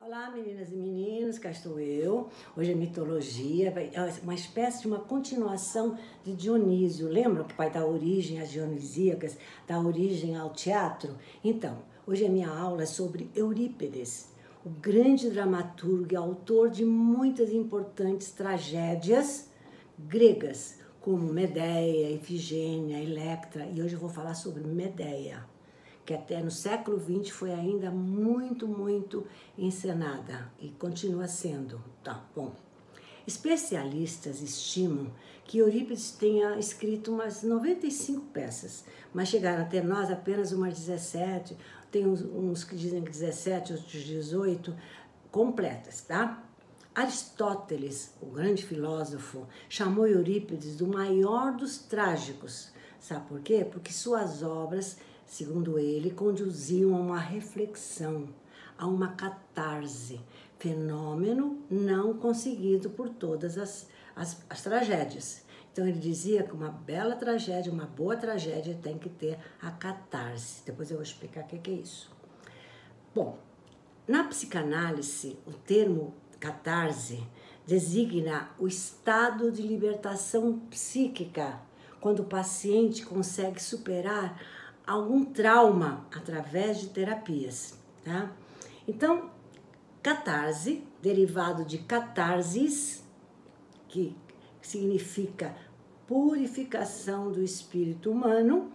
Olá, meninas e meninos, cá estou eu. Hoje é mitologia, é uma espécie de uma continuação de Dionísio. Lembram que o pai dá origem às dionisíacas, dá origem ao teatro? Então, hoje a minha aula é sobre Eurípides, o grande dramaturgo e autor de muitas importantes tragédias gregas, como Medeia, Ifigênia, Electra, e hoje eu vou falar sobre Medeia, que até no século XX foi ainda muito encenada e continua sendo. Tá bom. Especialistas estimam que Eurípides tenha escrito umas 95 peças, mas chegaram até nós apenas umas 17, tem uns que dizem que 17, outros 18, completas, tá? Aristóteles, o grande filósofo, chamou Eurípides do maior dos trágicos. Sabe por quê? Porque suas obras, segundo ele, conduziam a uma reflexão, a uma catarse, fenômeno não conseguido por todas as tragédias. Então ele dizia que uma bela tragédia, uma boa tragédia tem que ter a catarse. Depois eu vou explicar o que é isso. Bom, na psicanálise, o termo catarse designa o estado de libertação psíquica, quando o paciente consegue superar algum trauma através de terapias, tá? Então, catarse, derivado de catarsis, que significa purificação do espírito humano,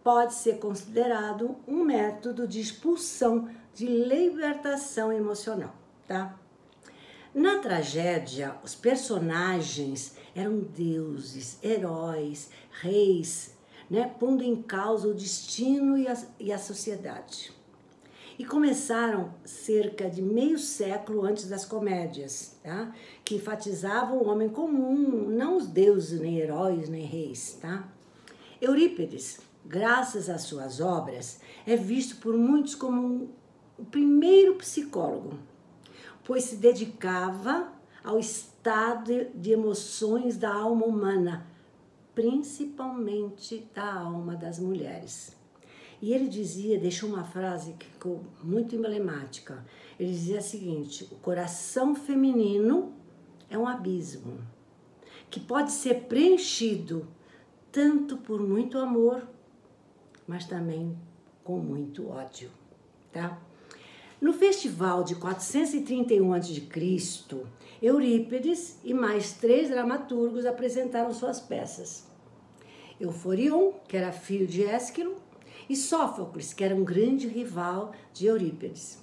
pode ser considerado um método de expulsão, de libertação emocional, tá? Na tragédia, os personagens eram deuses, heróis, reis, né, pondo em causa o destino e a sociedade. E começaram cerca de meio século antes das comédias, tá? Que enfatizavam o homem comum, não os deuses, nem heróis, nem reis. Tá? Eurípides, graças às suas obras, é visto por muitos como o primeiro psicólogo, pois se dedicava ao estado de emoções da alma humana, principalmente da alma das mulheres. E ele dizia, deixou uma frase que ficou muito emblemática, ele dizia o seguinte: o coração feminino é um abismo, que pode ser preenchido tanto por muito amor, mas também com muito ódio, tá? No festival de 431 a.C., Eurípides e mais 3 dramaturgos apresentaram suas peças. Euforion, que era filho de Ésquilo, e Sófocles, que era um grande rival de Eurípides.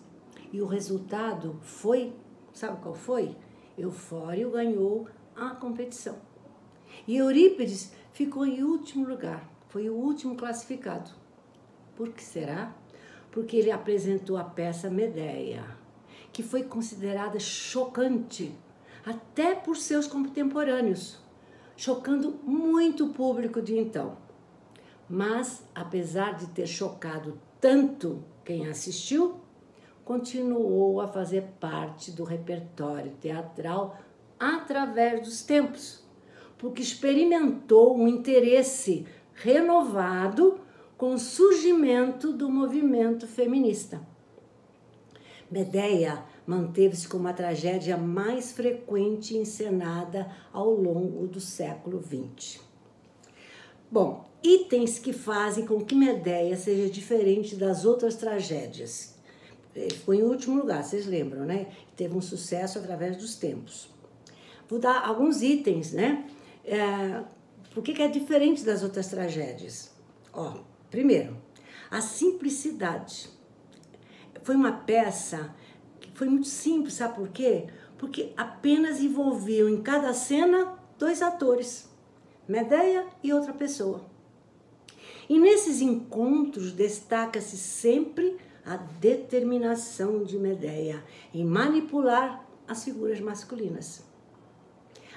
E o resultado foi, sabe qual foi? Eufório ganhou a competição. E Eurípides ficou em último lugar, foi o último classificado. Por que será? Porque ele apresentou a peça Medeia, que foi considerada chocante, até por seus contemporâneos, chocando muito o público de então. Mas, apesar de ter chocado tanto quem assistiu, continuou a fazer parte do repertório teatral através dos tempos, porque experimentou um interesse renovado com o surgimento do movimento feminista. Medeia manteve-se como a tragédia mais frequente encenada ao longo do século XX. Bom, itens que fazem com que Medeia seja diferente das outras tragédias. Ele foi em último lugar, vocês lembram, né? Teve um sucesso através dos tempos. Vou dar alguns itens, né? Por que é diferente das outras tragédias? Ó, primeiro, a simplicidade. Foi uma peça que foi muito simples, sabe por quê? Porque apenas envolviam em cada cena 2 atores, Medeia e outra pessoa. E nesses encontros destaca-se sempre a determinação de Medeia em manipular as figuras masculinas.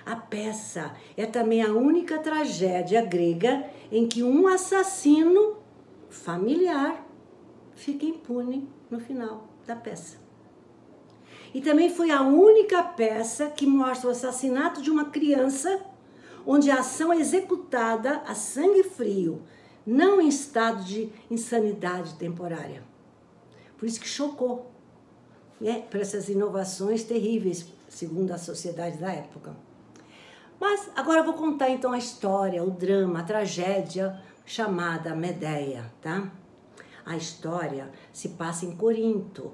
A peça é também a única tragédia grega em que um assassino familiar fica impune no final da peça. E também foi a única peça que mostra o assassinato de uma criança, onde a ação é executada a sangue frio, não em estado de insanidade temporária. Por isso que chocou. né, por essas inovações terríveis, segundo a sociedade da época. Mas agora eu vou contar então a história, o drama, a tragédia chamada Medeia, tá? A história se passa em Corinto,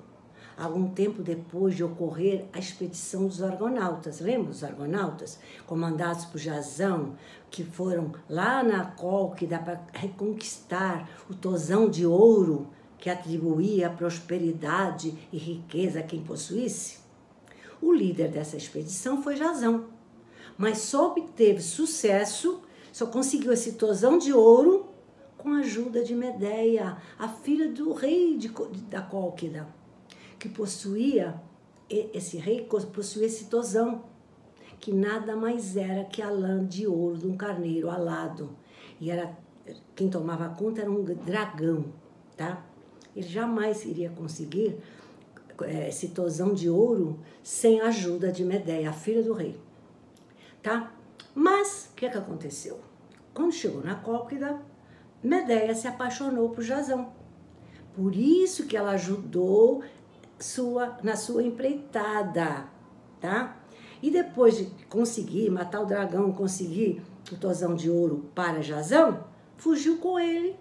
algum tempo depois de ocorrer a expedição dos Argonautas. Lembra dos Argonautas? Comandados por Jasão, que foram lá na Cólquida para reconquistar o tosão de ouro que atribuía prosperidade e riqueza a quem possuísse. O líder dessa expedição foi Jasão, mas só obteve sucesso, só conseguiu esse tosão de ouro com a ajuda de Medeia, a filha do rei da Cólquida, que possuía, esse rei possuía esse tosão, que nada mais era que a lã de ouro de um carneiro alado. E quem tomava conta era um dragão, tá? Ele jamais iria conseguir esse tosão de ouro sem a ajuda de Medeia, a filha do rei, tá? Mas o que aconteceu? Quando chegou na Cólquida, Medeia se apaixonou por Jasão. Por isso que ela ajudou na sua empreitada, tá? E depois de conseguir matar o dragão, conseguir o tosão de ouro para Jasão, fugiu com ele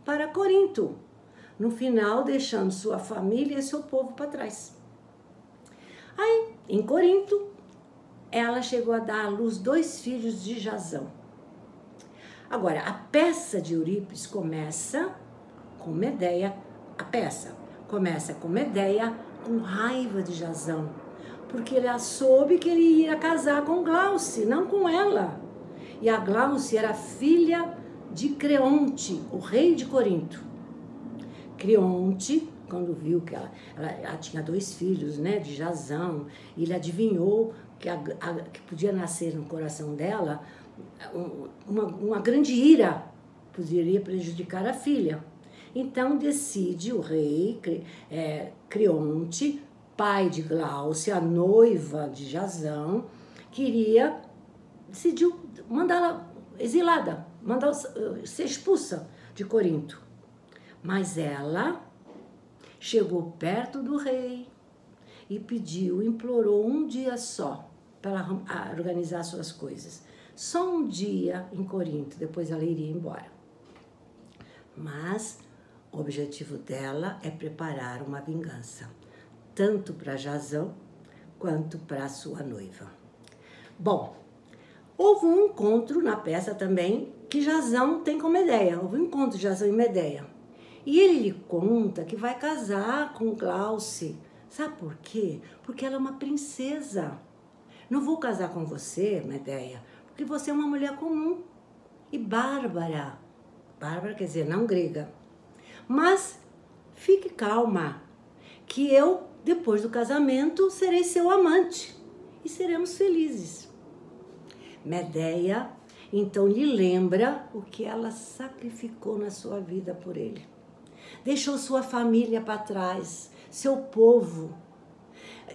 para Corinto, no final deixando sua família e seu povo para trás. Aí, em Corinto, ela chegou a dar à luz 2 filhos de Jasão. Agora, a peça de Eurípides começa com Medeia, com raiva de Jasão, porque ele soube que ele ia casar com Glauce, não com ela. E a Glauce era filha de Creonte, o rei de Corinto. Creonte, quando viu que ela tinha 2 filhos, né, de Jasão, e ele adivinhou que podia nascer no coração dela uma grande ira, poderia prejudicar a filha. Então decide o rei Creonte, pai de Glauce, a noiva de Jasão, decidiu mandá-la exilada, mandá-la ser expulsa de Corinto. Mas ela chegou perto do rei e implorou um dia só para ela organizar suas coisas. Só um dia em Corinto, depois ela iria embora. Mas o objetivo dela é preparar uma vingança, tanto para Jasão quanto para sua noiva. Bom, houve um encontro na peça também que Jasão tem com Medeia. Houve um encontro de Jasão e Medeia. E ele lhe conta que vai casar com Glauce. Sabe por quê? Porque ela é uma princesa. Não vou casar com você, Medeia, porque você é uma mulher comum e bárbara. Bárbara quer dizer não grega. Mas fique calma, que eu, depois do casamento, serei seu amante e seremos felizes. Medeia, então, lhe lembra o que ela sacrificou na sua vida por ele. Deixou sua família para trás, seu povo.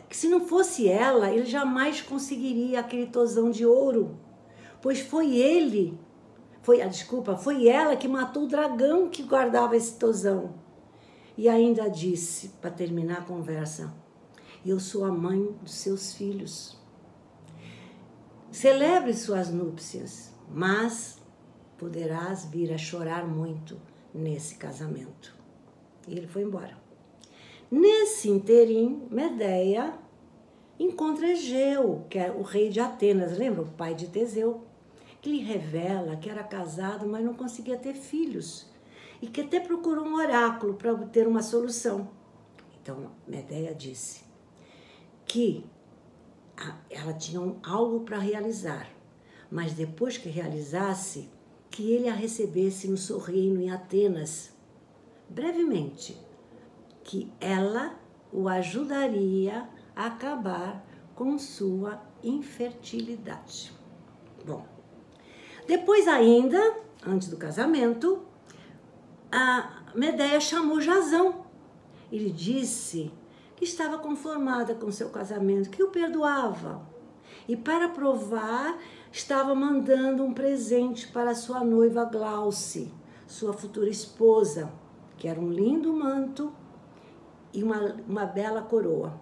Se não fosse ela, ele jamais conseguiria aquele tosão de ouro, pois foi ela que matou o dragão que guardava esse tosão. E ainda disse, para terminar a conversa, eu sou a mãe dos seus filhos. Celebre suas núpcias, mas poderás vir a chorar muito nesse casamento. E ele foi embora. Nesse interim, Medeia encontra Egeu, que é o rei de Atenas, lembra? O pai de Teseu, que lhe revela que era casado, mas não conseguia ter filhos, e que até procurou um oráculo para obter uma solução. Então, Medeia disse que ela tinha algo para realizar, mas depois que realizasse, que ele a recebesse no seu reino em Atenas, brevemente, que ela o ajudaria a acabar com sua infertilidade. Bom, depois ainda, antes do casamento, a Medeia chamou Jasão. Ele disse que estava conformada com seu casamento, que o perdoava. E para provar, estava mandando um presente para sua noiva Glauce, sua futura esposa, que era um lindo manto e uma bela coroa.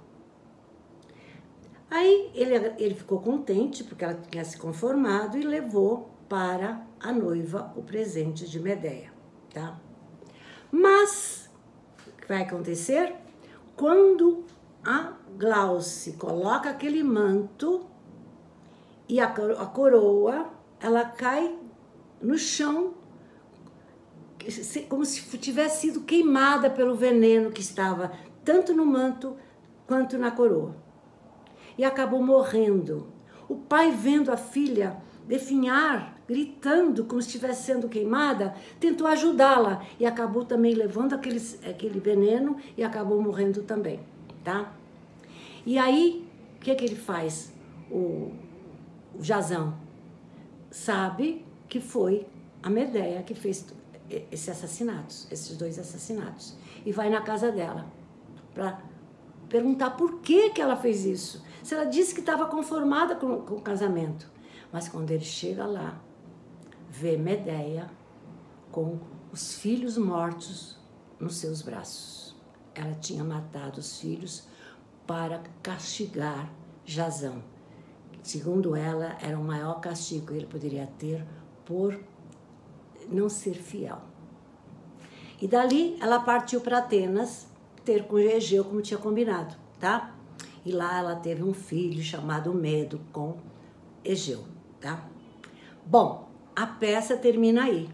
Aí ele ficou contente, porque ela tinha se conformado, e levou para a noiva o presente de Medeia, tá? Mas, o que vai acontecer? Quando a Glauce coloca aquele manto e a coroa, ela cai no chão, como se tivesse sido queimada pelo veneno que estava tanto no manto quanto na coroa. E acabou morrendo. O pai, vendo a filha definhar, gritando como se estivesse sendo queimada, tentou ajudá-la e acabou também levando aquele veneno e acabou morrendo também, tá? E aí, o que ele faz? O Jazão sabe que foi a Medeia que fez esses dois assassinatos, e vai na casa dela para perguntar por que ela fez isso. Se ela disse que estava conformada com o casamento. Mas quando ele chega lá, vê Medeia com os filhos mortos nos seus braços. Ela tinha matado os filhos para castigar Jazão. Segundo ela, era o maior castigo que ele poderia ter por não ser fiel. E dali ela partiu para Atenas ter com Egeu, como tinha combinado, tá? E lá ela teve um filho chamado Medo com Egeu, tá? Bom, a peça termina aí.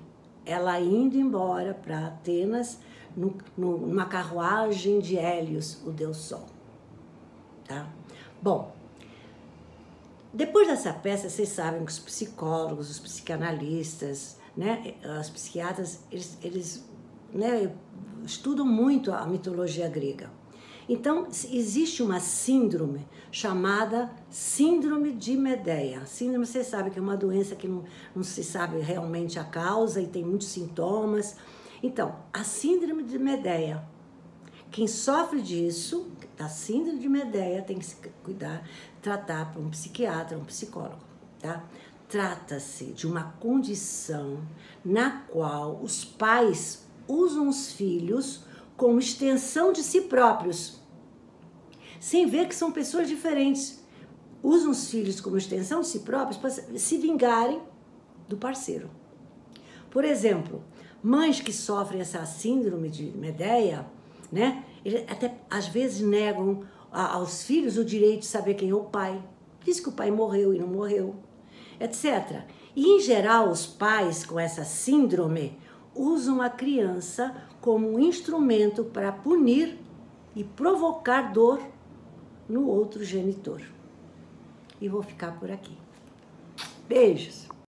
Ela indo embora para Atenas numa carruagem de Hélios, o deus Sol, tá? Bom, depois dessa peça, vocês sabem que os psicólogos, os psicanalistas, né, os psiquiatras, eles né, estudam muito a mitologia grega. Então, existe uma síndrome chamada Síndrome de Medeia. Síndrome, vocês sabem que é uma doença que não se sabe realmente a causa e tem muitos sintomas. Então, a Síndrome de Medeia, quem sofre disso, da Síndrome de Medeia, tem que se cuidar, tratar para um psiquiatra, um psicólogo, tá? Trata-se de uma condição na qual os pais usam os filhos como extensão de si próprios, sem ver que são pessoas diferentes. Usam os filhos como extensão de si próprios para se vingarem do parceiro. Por exemplo, mães que sofrem essa síndrome de Medeia, né, até às vezes negam aos filhos o direito de saber quem é o pai. Diz que o pai morreu e não morreu, etc. E, em geral, os pais com essa síndrome usam a criança como um instrumento para punir e provocar dor no outro genitor. E vou ficar por aqui. Beijos!